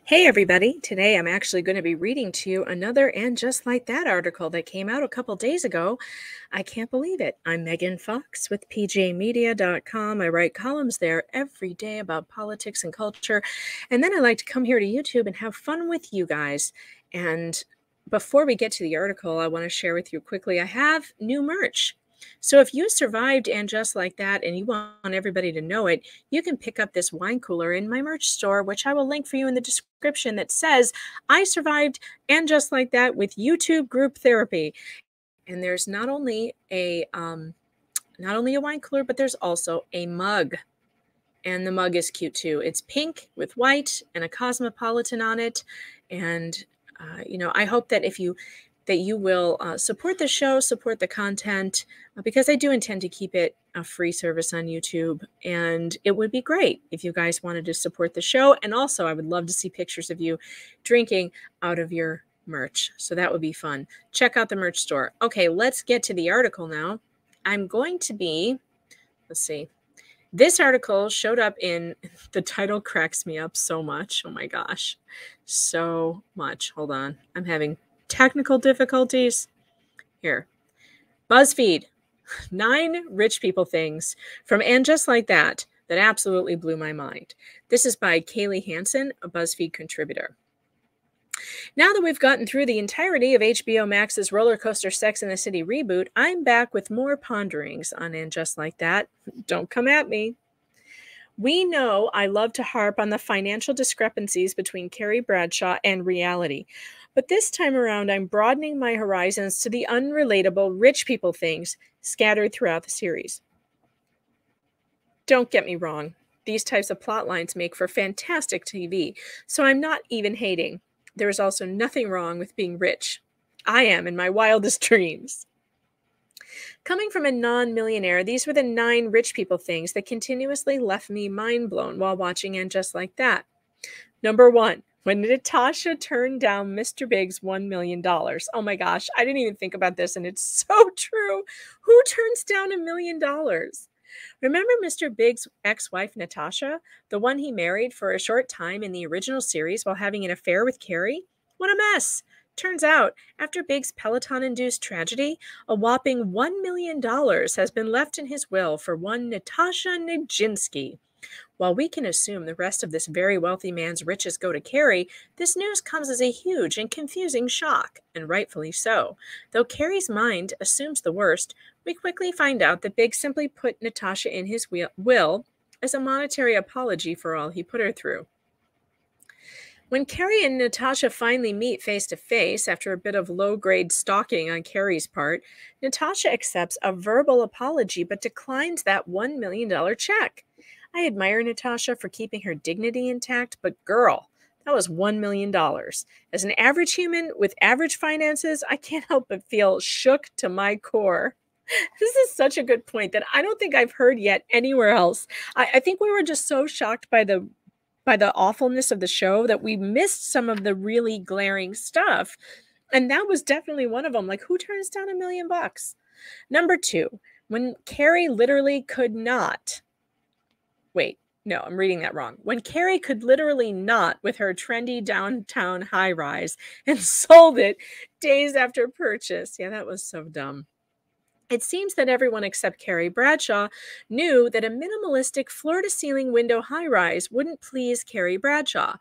Hey everybody, today I'm actually going to be reading to you another And Just Like That article that came out a couple days ago. I can't believe it. I'm Megan Fox with pjmedia.com. I write columns there every day about politics and culture, and then I like to come here to YouTube and have fun with you guys. And before we get to the article, I want to share with you quickly, I have new merch. So if you survived And Just Like That and you want everybody to know it, you can pick up this wine cooler in my merch store, which I will link for you in the description, that says, I survived And Just Like That with YouTube group therapy. And there's not only a wine cooler, but there's also a mug. And the mug is cute too. It's pink with white and a cosmopolitan on it. And I hope that you will support the show, support the content, because I do intend to keep it a free service on YouTube. And it would be great if you guys wanted to support the show. And also, I would love to see pictures of you drinking out of your merch. So that would be fun. Check out the merch store. Okay, let's get to the article now. Let's see. This article showed up the title cracks me up so much. Oh my gosh, so much. Hold on. I'm having technical difficulties. Here. Buzzfeed. 9 rich people things from And Just Like That absolutely blew my mind. This is by Kaylee Hansen, a Buzzfeed contributor. Now that we've gotten through the entirety of HBO Max's roller coaster Sex and the City reboot, I'm back with more ponderings on And Just Like That. Don't come at me. We know I love to harp on the financial discrepancies between Carrie Bradshaw and reality, but this time around I'm broadening my horizons to the unrelatable rich people things scattered throughout the series. Don't get me wrong, these types of plot lines make for fantastic TV, so I'm not even hating. There is also nothing wrong with being rich. I am in my wildest dreams. Coming from a non-millionaire, these were the 9 rich people things that continuously left me mind blown while watching And Just Like That. Number 1, when Natasha turned down Mr. Big's $1 million. Oh my gosh, I didn't even think about this, and it's so true. Who turns down $1 million? Remember Mr. Big's ex-wife, Natasha, the one he married for a short time in the original series while having an affair with Carrie? What a mess! Turns out, after Big's Peloton-induced tragedy, a whopping $1 million has been left in his will for one Natasha Nijinsky. While we can assume the rest of this very wealthy man's riches go to Carrie, this news comes as a huge and confusing shock, and rightfully so. Though Carrie's mind assumes the worst, we quickly find out that Big simply put Natasha in his will as a monetary apology for all he put her through. When Carrie and Natasha finally meet face-to-face after a bit of low-grade stalking on Carrie's part, Natasha accepts a verbal apology but declines that $1 million check. I admire Natasha for keeping her dignity intact, but girl, that was $1 million. As an average human with average finances, I can't help but feel shook to my core. This is such a good point that I don't think I've heard yet anywhere else. I think we were just so shocked by the awfulness of the show that we missed some of the really glaring stuff. And that was definitely one of them. Like, who turns down $1 million? Number 2, when Carrie literally could not. Wait, no, I'm reading that wrong. When Carrie could literally not with her trendy downtown high-rise and sold it days after purchase. Yeah, that was so dumb. It seems that everyone except Carrie Bradshaw knew that a minimalistic floor-to-ceiling window high-rise wouldn't please Carrie Bradshaw.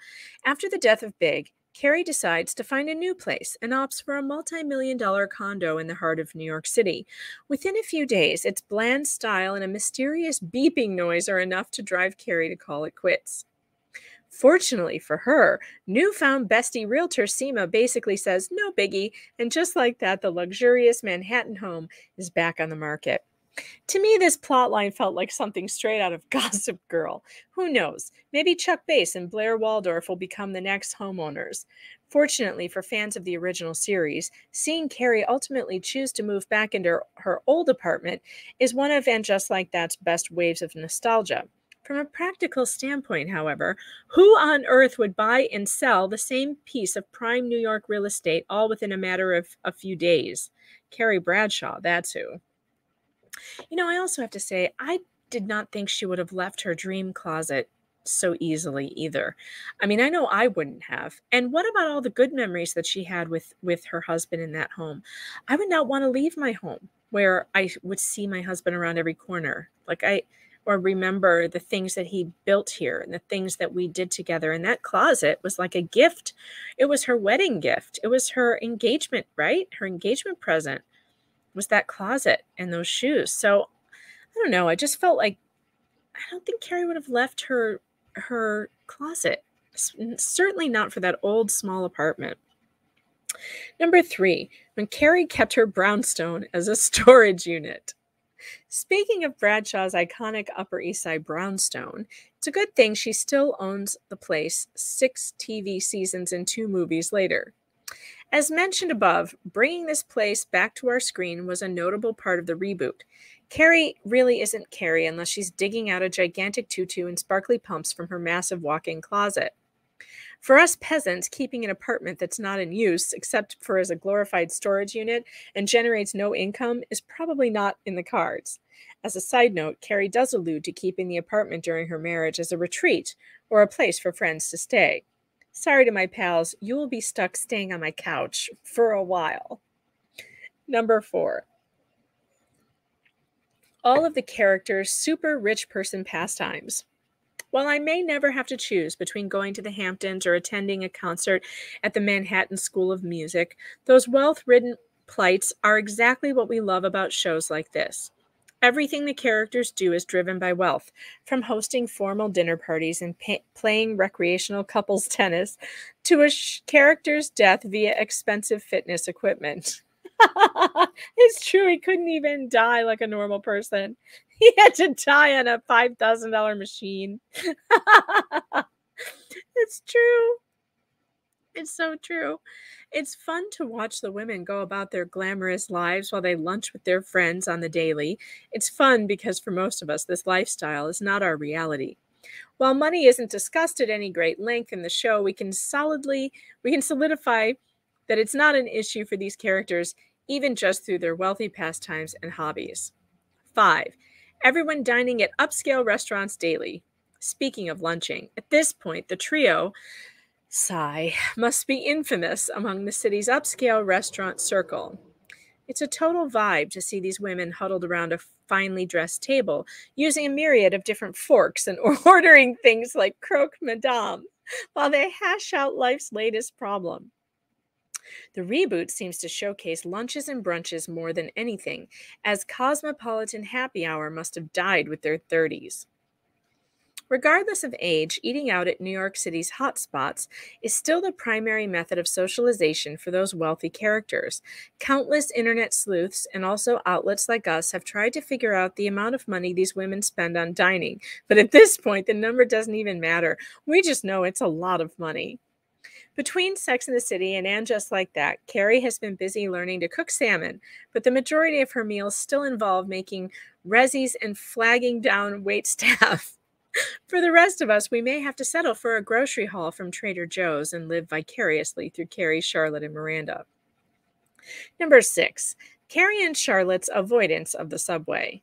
After the death of Big, Carrie decides to find a new place and opts for a multi-million-dollar condo in the heart of New York City. Within a few days, its bland style and a mysterious beeping noise are enough to drive Carrie to call it quits. Fortunately for her, newfound bestie realtor Seema basically says, no biggie, and just like that, the luxurious Manhattan home is back on the market. To me, this plotline felt like something straight out of Gossip Girl. Who knows? Maybe Chuck Bass and Blair Waldorf will become the next homeowners. Fortunately for fans of the original series, seeing Carrie ultimately choose to move back into her old apartment is one of And Just Like That's best waves of nostalgia. From a practical standpoint, however, who on earth would buy and sell the same piece of prime New York real estate all within a matter of a few days? Carrie Bradshaw, that's who. I also have to say, I did not think she would have left her dream closet so easily either. I mean, I know I wouldn't have. And what about all the good memories that she had with her husband in that home? I would not want to leave my home where I would see my husband around every corner. Or remember the things that he built here and the things that we did together. And that closet was like a gift. It was her wedding gift. It was her engagement, right? Her engagement present was that closet and those shoes. So I don't know. I just felt like I don't think Carrie would have left her closet. Certainly not for that old small apartment. Number 3, when Carrie kept her brownstone as a storage unit. Speaking of Bradshaw's iconic Upper East Side brownstone, it's a good thing she still owns the place 6 TV seasons and 2 movies later. As mentioned above, bringing this place back to our screen was a notable part of the reboot. Carrie really isn't Carrie unless she's digging out a gigantic tutu and sparkly pumps from her massive walk-in closet. For us peasants, keeping an apartment that's not in use except for as a glorified storage unit and generates no income is probably not in the cards. As a side note, Carrie does allude to keeping the apartment during her marriage as a retreat or a place for friends to stay. Sorry to my pals, you will be stuck staying on my couch for a while. Number 4. All of the characters' super rich person pastimes. While I may never have to choose between going to the Hamptons or attending a concert at the Manhattan School of Music, those wealth-ridden plights are exactly what we love about shows like this. Everything the characters do is driven by wealth, from hosting formal dinner parties and playing recreational couples tennis to a character's death via expensive fitness equipment. It's true, he couldn't even die like a normal person. He had to die on a $5,000 machine. It's true. It's so true. It's fun to watch the women go about their glamorous lives while they lunch with their friends on the daily. It's fun because for most of us, this lifestyle is not our reality. While money isn't discussed at any great length in the show, we can solidify that it's not an issue for these characters, even just through their wealthy pastimes and hobbies. 5. Everyone dining at upscale restaurants daily. Speaking of lunching, at this point, the trio, sigh, must be infamous among the city's upscale restaurant circle. It's a total vibe to see these women huddled around a finely dressed table, using a myriad of different forks and ordering things like croque madame, while they hash out life's latest problem. The reboot seems to showcase lunches and brunches more than anything, as cosmopolitan happy hour must have died with their 30s. Regardless of age, eating out at New York City's hotspots is still the primary method of socialization for those wealthy characters. Countless internet sleuths and also outlets like us have tried to figure out the amount of money these women spend on dining, but at this point, the number doesn't even matter. We just know it's a lot of money. Between Sex and the City and Just Like That, Carrie has been busy learning to cook salmon, but the majority of her meals still involve making resis and flagging down waitstaff. For the rest of us, we may have to settle for a grocery haul from Trader Joe's and live vicariously through Carrie, Charlotte, and Miranda. Number 6, Carrie and Charlotte's avoidance of the subway.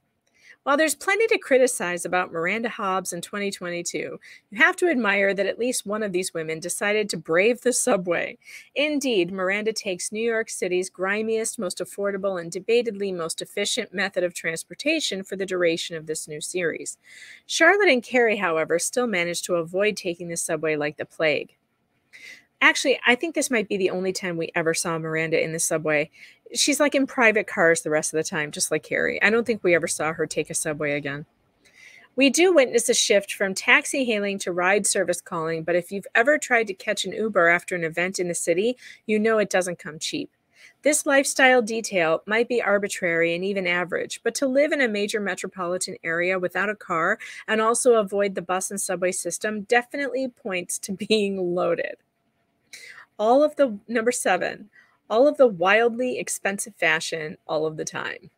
While there's plenty to criticize about Miranda Hobbs in 2022, you have to admire that at least one of these women decided to brave the subway. Indeed, Miranda takes New York City's grimiest, most affordable, and debatedly most efficient method of transportation for the duration of this new series. Charlotte and Carrie, however, still manage to avoid taking the subway like the plague. Actually, I think this might be the only time we ever saw Miranda in the subway. She's like in private cars the rest of the time, just like Carrie. I don't think we ever saw her take a subway again. We do witness a shift from taxi hailing to ride service calling, but if you've ever tried to catch an Uber after an event in the city, you know it doesn't come cheap. This lifestyle detail might be arbitrary and even average, but to live in a major metropolitan area without a car and also avoid the bus and subway system definitely points to being loaded. Number 7, all of the wildly expensive fashion all of the time.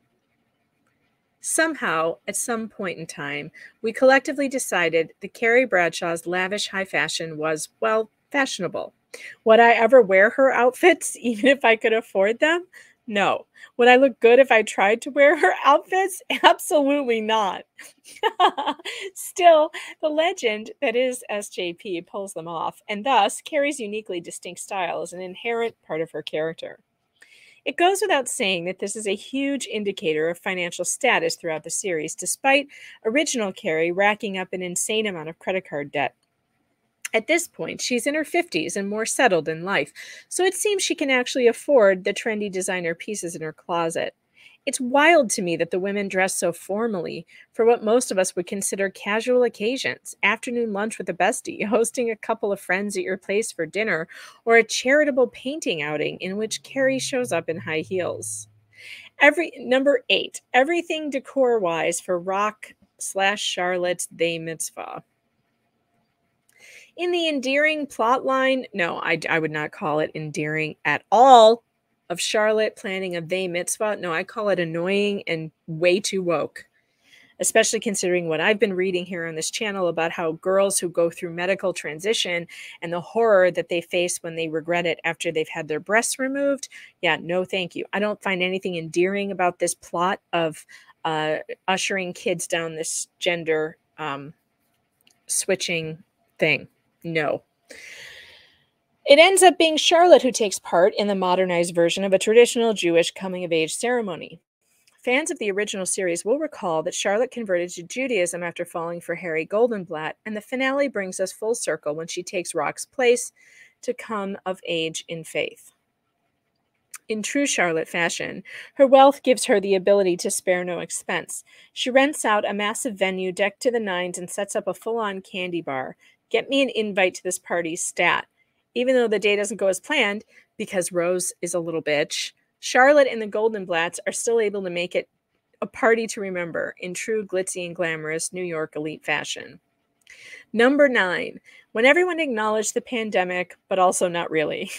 Somehow, at some point in time, we collectively decided that Carrie Bradshaw's lavish high fashion was, well, fashionable. Would I ever wear her outfits, even if I could afford them? No. Would I look good if I tried to wear her outfits? Absolutely not. Still, the legend that is SJP pulls them off, and thus Carrie's uniquely distinct style is an inherent part of her character. It goes without saying that this is a huge indicator of financial status throughout the series, despite original Carrie racking up an insane amount of credit card debt. At this point, she's in her 50s and more settled in life, so it seems she can actually afford the trendy designer pieces in her closet. It's wild to me that the women dress so formally for what most of us would consider casual occasions: afternoon lunch with a bestie, hosting a couple of friends at your place for dinner, or a charitable painting outing in which Carrie shows up in high heels. Number 8, everything decor-wise for Rock/Charlotte's They Mitzvah. In the endearing plot line, no, I would not call it endearing at all, of Charlotte planning a they mitzvah. No, I call it annoying and way too woke, especially considering what I've been reading here on this channel about how girls who go through medical transition and the horror that they face when they regret it after they've had their breasts removed. Yeah, no, thank you. I don't find anything endearing about this plot of ushering kids down this gender switching thing. No. It ends up being Charlotte who takes part in the modernized version of a traditional Jewish coming-of-age ceremony. Fans of the original series will recall that Charlotte converted to Judaism after falling for Harry Goldenblatt, and the finale brings us full circle when she takes Rock's place to come of age in faith. In true Charlotte fashion, her wealth gives her the ability to spare no expense. She rents out a massive venue decked to the nines and sets up a full-on candy bar. Get me an invite to this party stat. Even though the day doesn't go as planned, because Rose is a little bitch, Charlotte and the Goldenblatts are still able to make it a party to remember in true glitzy and glamorous New York elite fashion. Number 9, when everyone acknowledged the pandemic, but also not really.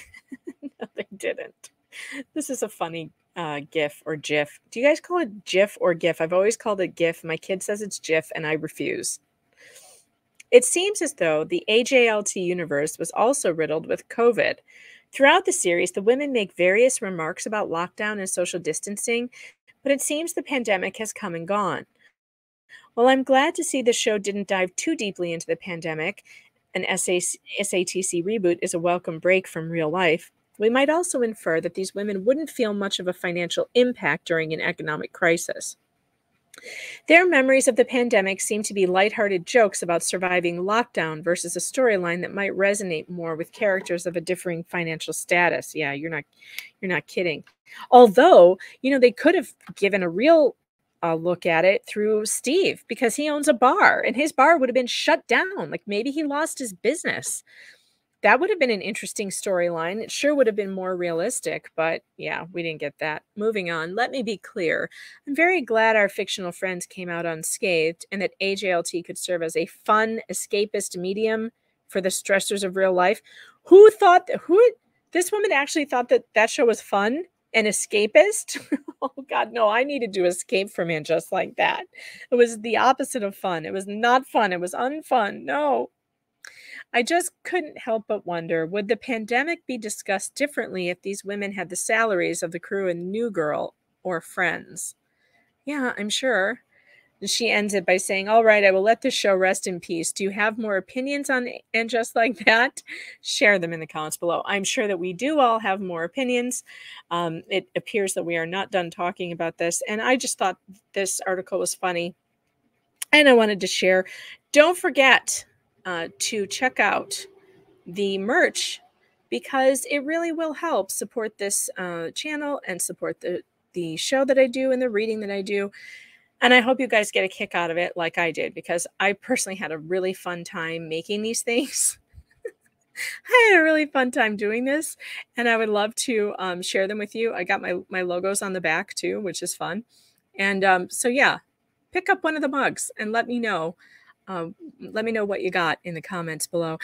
No, they didn't. This is a funny GIF or GIF. Do you guys call it GIF or GIF? I've always called it GIF. My kid says it's GIF, and I refuse. It seems as though the AJLT universe was also riddled with COVID. Throughout the series, the women make various remarks about lockdown and social distancing, but it seems the pandemic has come and gone. While I'm glad to see the show didn't dive too deeply into the pandemic, an SATC reboot is a welcome break from real life, we might also infer that these women wouldn't feel much of a financial impact during an economic crisis. Their memories of the pandemic seem to be lighthearted jokes about surviving lockdown versus a storyline that might resonate more with characters of a differing financial status. Yeah, you're not kidding. Although, they could have given a real look at it through Steve, because he owns a bar and his bar would have been shut down. Like maybe he lost his business. That would have been an interesting storyline. It sure would have been more realistic, but yeah, we didn't get that. Moving on, let me be clear. I'm very glad our fictional friends came out unscathed and that AJLT could serve as a fun, escapist medium for the stressors of real life. This woman actually thought that show was fun and escapist? Oh God, no, I needed to escape from it just like that. It was the opposite of fun. It was not fun. It was unfun. No. I just couldn't help but wonder, would the pandemic be discussed differently if these women had the salaries of the crew in New Girl or Friends? Yeah, I'm sure. And she ends it by saying, all right, I will let this show rest in peace. Do you have more opinions on And Just Like That? Share them in the comments below. I'm sure that we do all have more opinions. It appears that we are not done talking about this. And I just thought this article was funny, and I wanted to share. Don't forget to check out the merch, because it really will help support this channel and support the show that I do and the reading that I do. And I hope you guys get a kick out of it like I did, because I personally had a really fun time making these things. I had a really fun time doing this, and I would love to share them with you. I got my logos on the back too, which is fun. And so yeah, pick up one of the mugs and let me know. Let me know what you got in the comments below.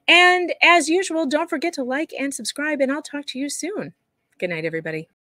And as usual, don't forget to like and subscribe, and I'll talk to you soon. Good night, everybody.